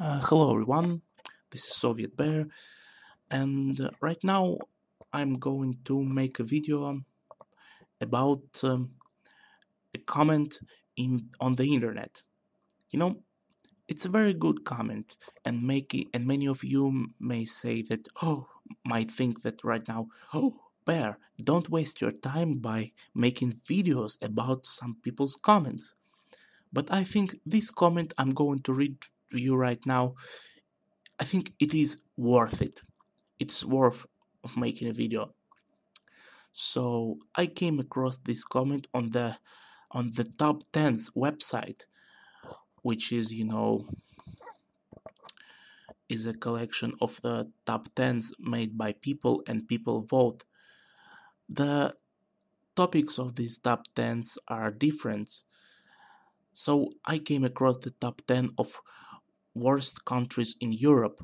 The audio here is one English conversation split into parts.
Hello everyone, this is Soviet Bear, and right now I'm going to make a video about a comment on the internet. You know, it's a very good comment, and many of you may say that might think that right now, Bear, don't waste your time by making videos about some people's comments. But I think this comment I'm going to read to you right now, I think it is worth it. It's worth of making a video. So I came across this comment on the top 10s website, which is is a collection of the top 10s made by people and people vote. The topics of these top 10s are different. So I came across the top 10 of worst countries in Europe.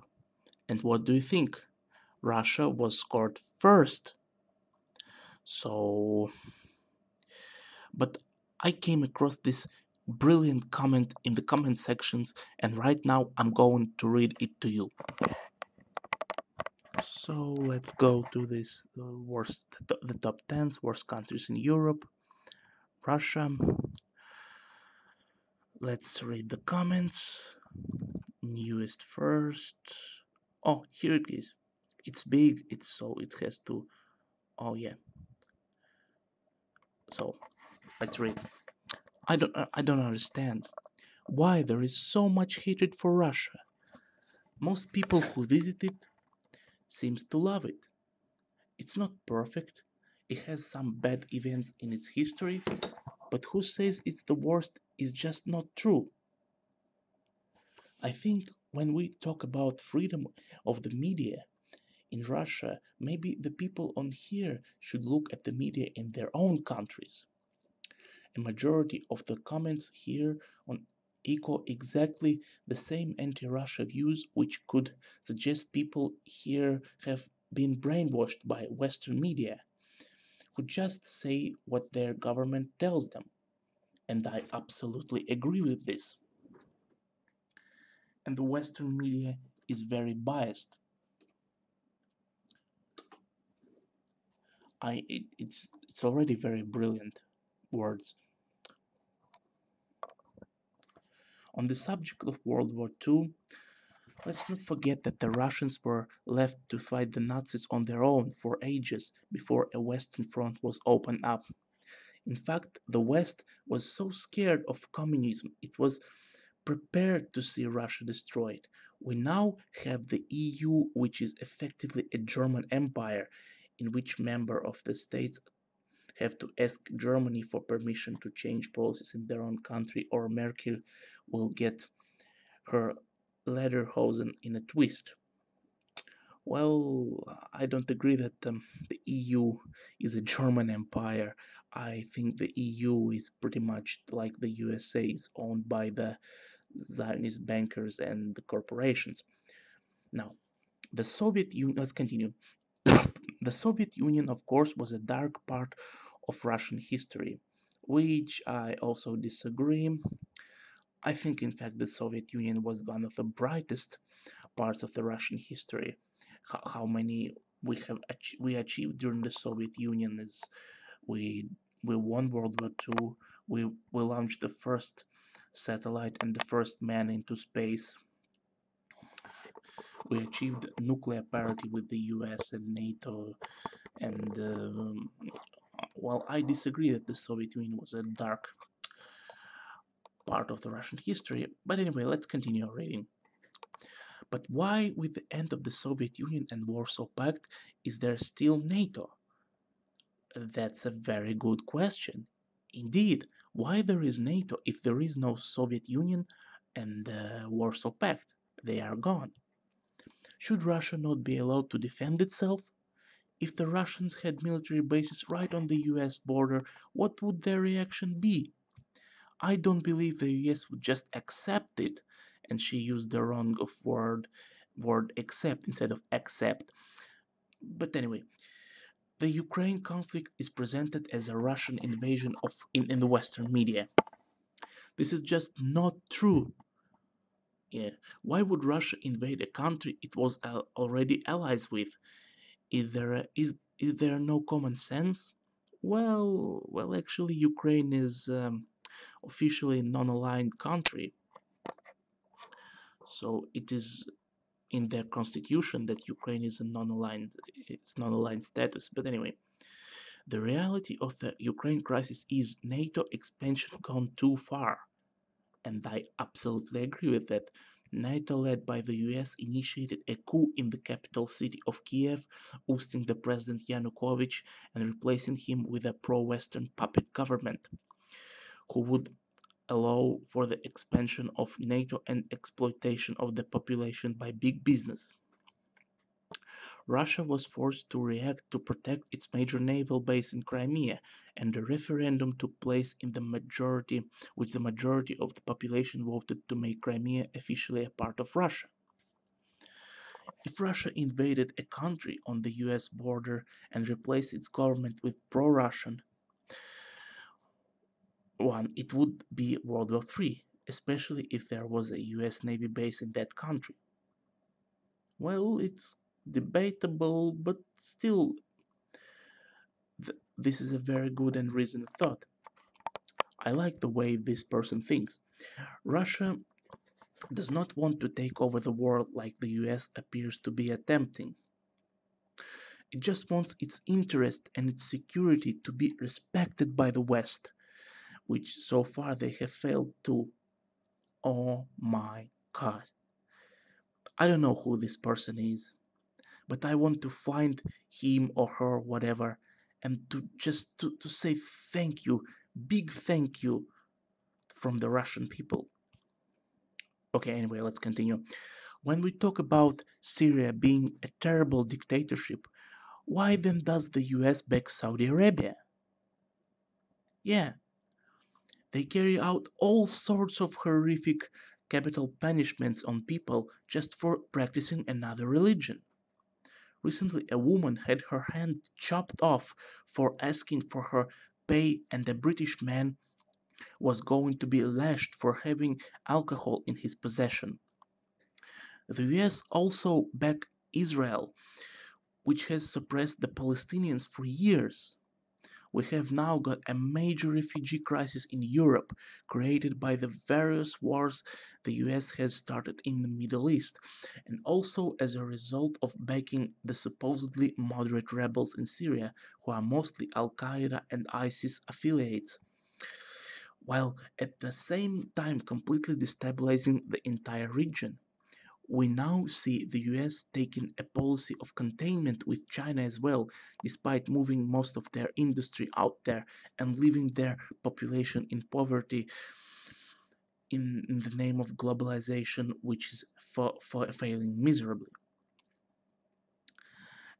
And what do you think? Russia was scored first. So but I came across this brilliant comment in the comment sections, and right now I'm going to read it to you. So let's go to this the top 10 worst countries in Europe. Russia. Let's read the comments. Newest first. Oh, here it is. It's big. It has to. Oh yeah. So let's read. I don't understand why there is so much hatred for Russia. Most people who visit it seems to love it. It's not perfect. It has some bad events in its history, but who says it's the worst is just not true. I think when we talk about freedom of the media in Russia, maybe the people on here should look at the media in their own countries. A majority of the comments here on echo exactly the same anti-Russia views, which could suggest people here have been brainwashed by Western media, who just say what their government tells them. And I absolutely agree with this. And the Western media is very biased. It's already very brilliant words. On the subject of World War II, let's not forget that the Russians were left to fight the Nazis on their own for ages before a Western front was opened up. In fact, the West was so scared of communism, it was prepared to see Russia destroyed. We now have the EU, which is effectively a German empire, in which member of the states have to ask Germany for permission to change policies in their own country, or Merkel will get her lederhosen in a twist. Well, I don't agree that the EU is a German empire. I think the EU is pretty much like the USA, is owned by the Zionist bankers and the corporations. Now, the Soviet Union, let's continue. The Soviet Union, of course, was a dark part of Russian history, which I also disagree. I think, in fact, the Soviet Union was one of the brightest parts of the Russian history. How many we achieved during the Soviet Union is we we won World War II. We launched the first satellite and the first man into space. We achieved nuclear parity with the US and NATO. And while I disagree that the Soviet Union was a dark part of the Russian history, but anyway, let's continue reading. But why, with the end of the Soviet Union and Warsaw Pact, is there still NATO? That's a very good question. Indeed, why there is NATO if there is no Soviet Union and the Warsaw Pact? They are gone. Should Russia not be allowed to defend itself? If the Russians had military bases right on the US border, what would their reaction be? I don't believe the US would just accept it, and she used the wrong of word accept instead of accept. But anyway, the Ukraine conflict is presented as a Russian invasion in the Western media. This is just not true. Yeah. Why would Russia invade a country it was already allies with? Is there no common sense? Well, actually, Ukraine is officially a non-aligned country, so it is in their constitution that Ukraine is a non-aligned, it's non-aligned status. But anyway, the reality of the Ukraine crisis is NATO expansion gone too far, and I absolutely agree with that. NATO, led by the US, initiated a coup in the capital city of Kiev, ousting the president Yanukovych and replacing him with a pro-Western puppet government, who would allow for the expansion of NATO and exploitation of the population by big business. Russia was forced to react to protect its major naval base in Crimea, and a referendum took place in the majority, which the majority of the population voted to make Crimea officially a part of Russia. If Russia invaded a country on the US border and replaced its government with pro-Russian one, it would be World War III, especially if there was a US Navy base in that country. Well, it's debatable, but still, this is a very good and reasoned thought. I like the way this person thinks. Russia does not want to take over the world like the US appears to be attempting. It just wants its interest and its security to be respected by the West, which so far they have failed to. Oh my god. I don't know who this person is, but I want to find him or her, whatever, and to say thank you, big thank you from the Russian people. Okay, anyway, let's continue. When we talk about Syria being a terrible dictatorship, why then does the US back Saudi Arabia? Yeah, they carry out all sorts of horrific capital punishments on people just for practicing another religion. Recently, a woman had her hand chopped off for asking for her pay, and a British man was going to be lashed for having alcohol in his possession. The US also backed Israel, which has suppressed the Palestinians for years. We have now got a major refugee crisis in Europe, created by the various wars the US has started in the Middle East, and also as a result of backing the supposedly moderate rebels in Syria, who are mostly Al Qaeda and ISIS affiliates, while at the same time completely destabilizing the entire region. We now see the US taking a policy of containment with China as well, despite moving most of their industry out there and leaving their population in poverty in the name of globalization, which is failing miserably.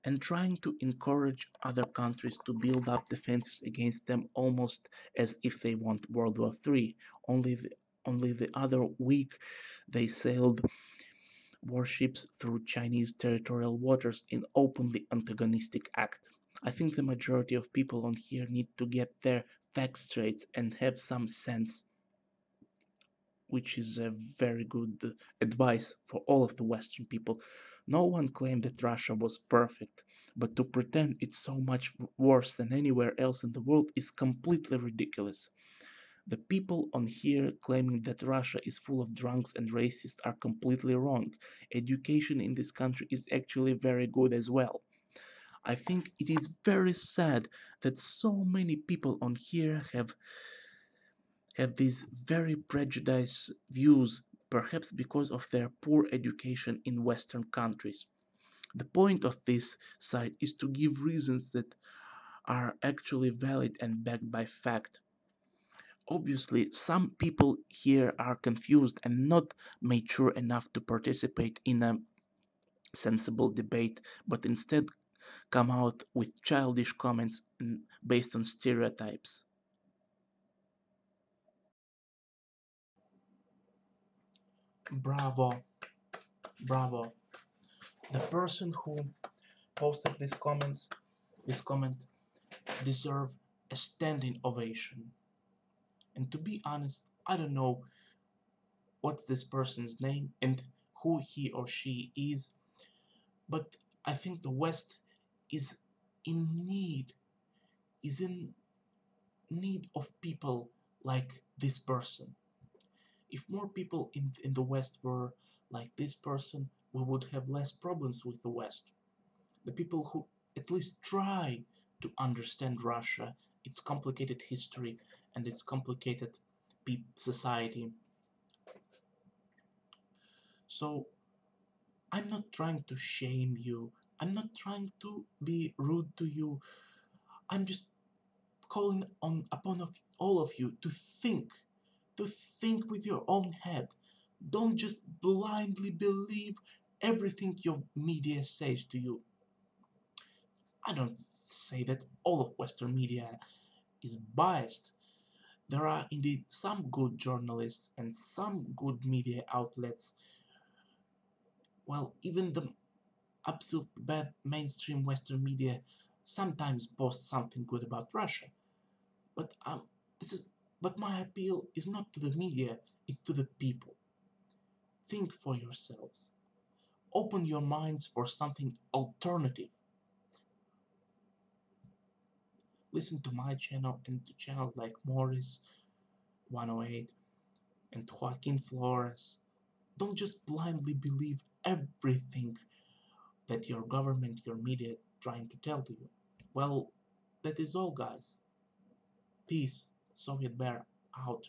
And trying to encourage other countries to build up defenses against them almost as if they want World War III. Only the other week they sailed warships through Chinese territorial waters in openly antagonistic act. I think the majority of people on here need to get their facts straight and have some sense, which is a very good advice for all of the Western people. No one claimed that Russia was perfect, but to pretend it's so much worse than anywhere else in the world is completely ridiculous. The people on here claiming that Russia is full of drunks and racists are completely wrong. Education in this country is actually very good as well. I think it is very sad that so many people on here have these very prejudiced views, perhaps because of their poor education in Western countries. The point of this site is to give reasons that are actually valid and backed by fact. Obviously, some people here are confused and not mature enough to participate in a sensible debate, but instead come out with childish comments based on stereotypes. Bravo, bravo. The person who posted this comment, deserve a standing ovation. And to be honest, I don't know what's this person's name and who he or she is. But I think the West is in need, is in need of people like this person. If more people in the West were like this person, we would have less problems with the West. The people who at least try to understand Russia, its complicated history, and its complicated society. So I'm not trying to shame you. I'm not trying to be rude to you. I'm just calling on upon all of you to think with your own head. Don't just blindly believe everything your media says to you. I don't say that all of Western media is biased. There are indeed some good journalists and some good media outlets. Well, even the absolute bad mainstream Western media sometimes post something good about Russia. But this is but my appeal is not to the media, it's to the people. Think for yourselves. Open your minds for something alternative. Listen to my channel and to channels like Morris 108 and Joaquin Flores. Don't just blindly believe everything that your government, your media trying to tell to you. Well, that is all, guys. Peace. Soviet Bear out.